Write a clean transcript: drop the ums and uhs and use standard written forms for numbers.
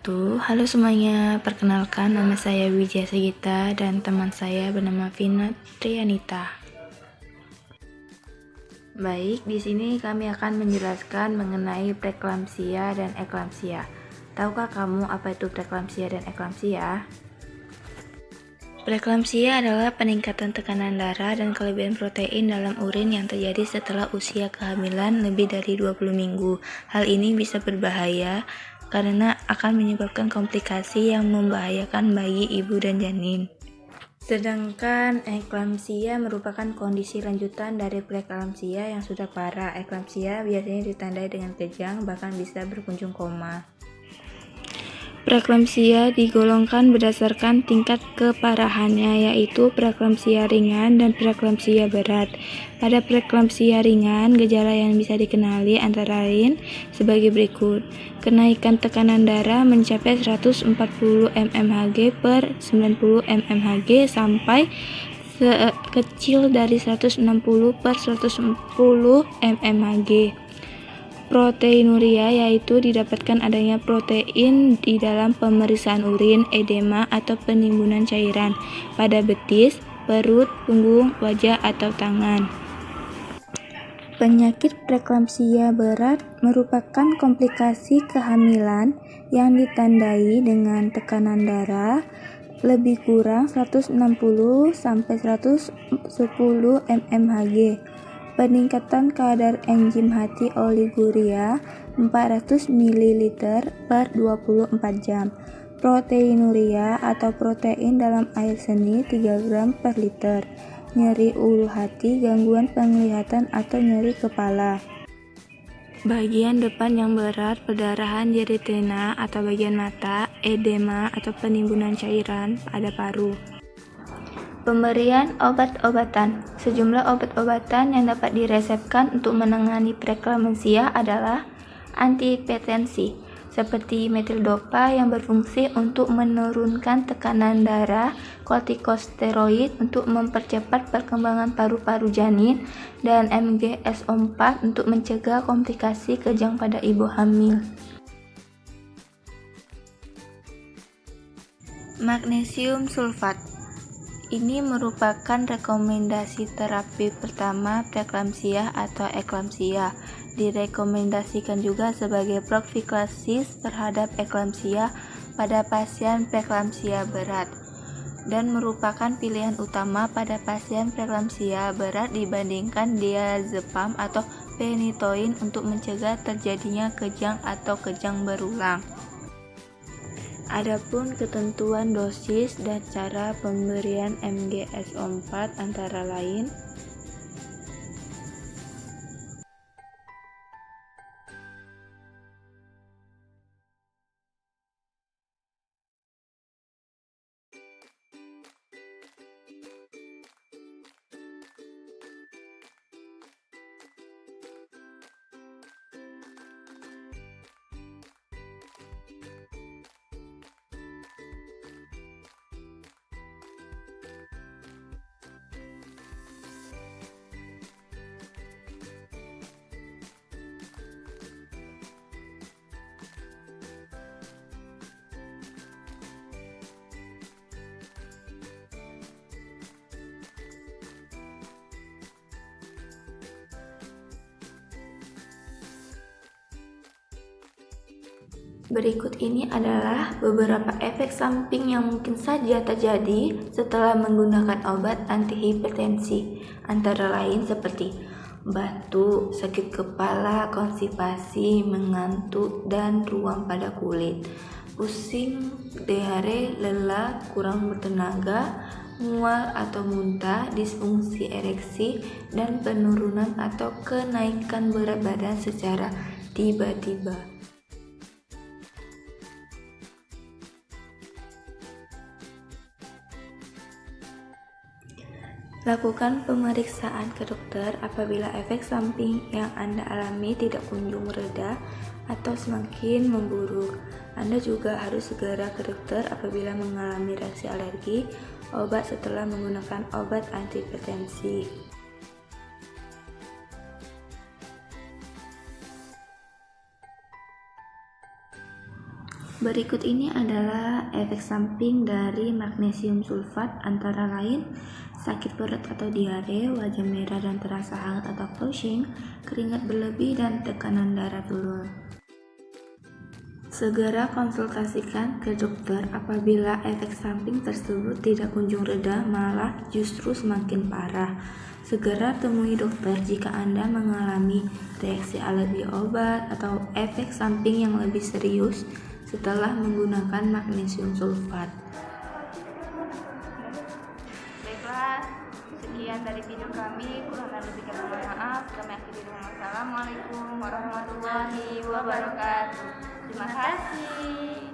wabarakatuh. Halo semuanya, perkenalkan nama saya Wijaya Segita dan teman saya bernama Vina Trianita. Baik, di sini kami akan menjelaskan mengenai preeklamsia dan eklamsia. Tahukah kamu apa itu preeklamsia dan eklamsia? Preeklamsia adalah peningkatan tekanan darah dan kelebihan protein dalam urin yang terjadi setelah usia kehamilan lebih dari 20 minggu. Hal ini bisa berbahaya karena akan menyebabkan komplikasi yang membahayakan bagi ibu dan janin. Sedangkan eklamsia merupakan kondisi lanjutan dari preeklamsia yang sudah parah. Eklamsia biasanya ditandai dengan kejang, bahkan bisa berkunjung koma. Preeklamsia digolongkan berdasarkan tingkat keparahannya, yaitu preeklamsia ringan dan preeklamsia berat. Pada preeklamsia ringan, gejala yang bisa dikenali antara lain sebagai berikut. Kenaikan tekanan darah mencapai 140 mmHg per 90 mmHg sampai kecil dari 160 per 110 mmHg. Proteinuria yaitu didapatkan adanya protein di dalam pemeriksaan urin, edema atau penimbunan cairan pada betis, perut, punggung, wajah atau tangan. Penyakit preeklamsia berat merupakan komplikasi kehamilan yang ditandai dengan tekanan darah lebih kurang 160 sampai 110 mmHg. Peningkatan kadar enzim hati oliguria 400 ml per 24 jam. Proteinuria atau protein dalam air seni 3 gram per liter. Nyeri ulu hati, gangguan penglihatan atau nyeri kepala. Bagian depan yang berat, perdarahan di retina atau bagian mata, edema atau penimbunan cairan pada paru. Pemberian obat-obatan. Sejumlah obat-obatan yang dapat diresepkan untuk menangani preeklamsia adalah antihipertensi, seperti metildopa yang berfungsi untuk menurunkan tekanan darah, kortikosteroid untuk mempercepat perkembangan paru-paru janin, dan MGSO4 untuk mencegah komplikasi kejang pada ibu hamil. Magnesium sulfat. Ini merupakan rekomendasi terapi pertama preeklamsia atau eklamsia. Direkomendasikan juga sebagai profilaksi terhadap eklamsia pada pasien preeklamsia berat dan merupakan pilihan utama pada pasien preeklamsia berat dibandingkan diazepam atau phenytoin untuk mencegah terjadinya kejang atau kejang berulang. Adapun ketentuan dosis dan cara pemberian MGSO4 antara lain Berikut ini adalah beberapa efek samping yang mungkin saja terjadi setelah menggunakan obat antihipertensi, antara lain seperti batuk, sakit kepala, konstipasi, mengantuk, dan ruam pada kulit, pusing, diare, lelah, kurang bertenaga, mual atau muntah, disfungsi ereksi, dan penurunan atau kenaikan berat badan secara tiba-tiba. Lakukan pemeriksaan ke dokter apabila efek samping yang Anda alami tidak kunjung mereda atau semakin memburuk. Anda juga harus segera ke dokter apabila mengalami reaksi alergi obat setelah menggunakan obat antihipertensi. Berikut ini adalah efek samping dari magnesium sulfat, antara lain sakit perut atau diare, wajah merah dan terasa hangat atau flushing, keringat berlebih, dan tekanan darah turun. Segera konsultasikan ke dokter apabila efek samping tersebut tidak kunjung reda, malah justru semakin parah. Segera temui dokter jika Anda mengalami reaksi alergi obat atau efek samping yang lebih serius setelah menggunakan magnesium sulfat. Baiklah, sekian dari video kami. Kurang dan lebih kami mohon maaf. Kami akhiri dengan Assalamualaikum warahmatullahi wabarakatuh. Terima kasih.